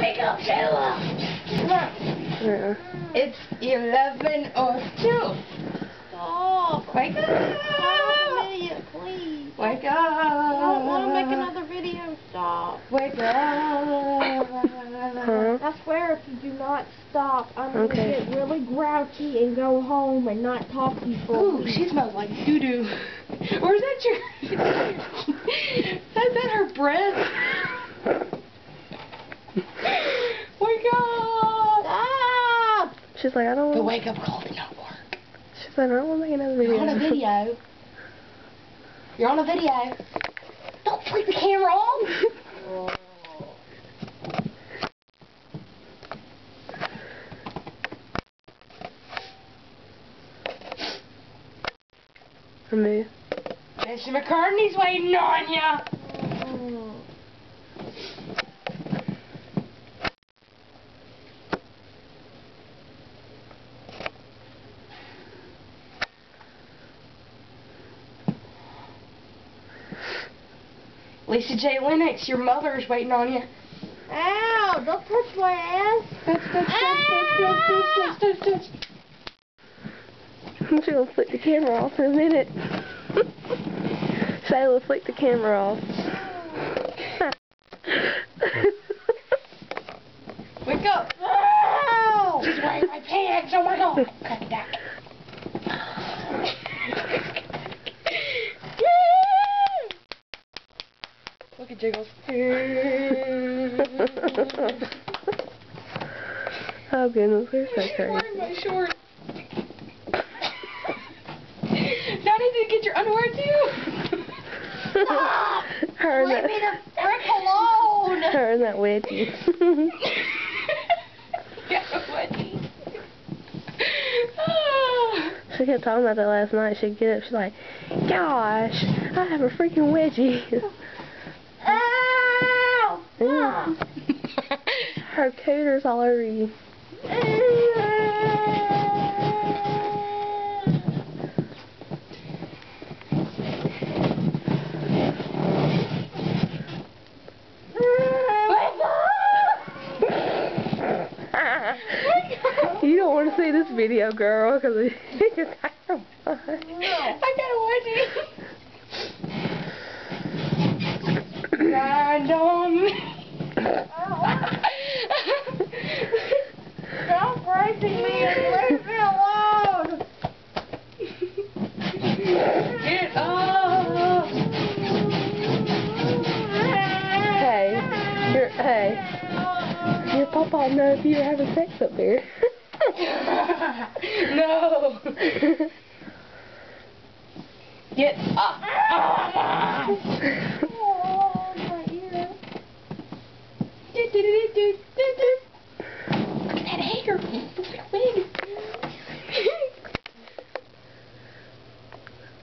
Wake up, Sheila! Yeah. It's 11:02. Stop. Wake up! Stop an idiot, please. Wake up! I don't want to make another video. Stop. Wake up! Huh? I swear if you do not stop, I'm Okay. going to get really grouchy and go home and not talk to you for a Ooh, week. she smells like doo-doo. Or is that your... is that her breath? Wake up! Stop! She's like, I don't The want. wake-up call did not work. She's like, I don't want to make another video. You're on a video. You're on a video. Don't flick the camera off. Me. Mr. McCartney's waiting on ya. Lisa J. Lennox, your mother's waiting on you. Ow! Don't touch my ass. Touch. She's gonna flick the camera off in a minute. Shayla, flick the camera off. Wake up. Oh! She's wearing my pants. Oh my god. Cut that. Look at Jiggles. Oh goodness, we're so She's wearing crazy. my shorts. Now I need to get your underwear too. Stop! Her and Leave me that, the frick alone! her and that wedgie. Get a wedgie. She kept talking about that last night. She'd get up, she's like, gosh, I have a freaking wedgie. Ow! Ew. Her cooter's all over you. You don't want to see this video, girl, because you're kind of fun. I got a wedgie. Grind on me. Stop breaking me and leave me alone! Get up. Hey, your papa will know if you're having sex up there. No. Get up. Oh, my ear. Look at that hair. Wig.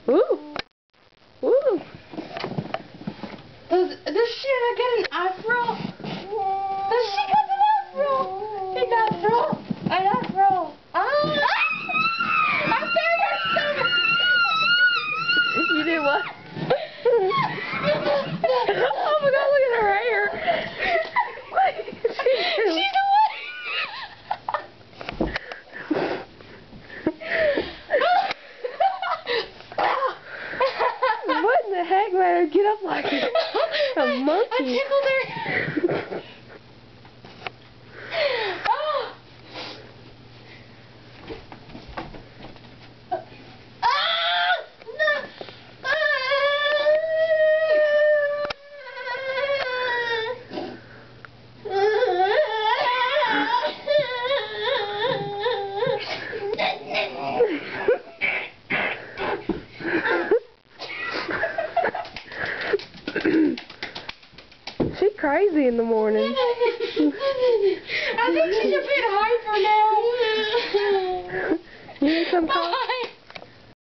Ooh. Ooh. Does she get an afro? Does she got an afro? An afro. An afro. Ah! I found her stomach. You did what? Oh my god, look at her hair. She's What in the heck made her get up like a monkey? I tickled her. She's crazy in the morning. I think she's a bit hyper now. You need some coffee? Bye.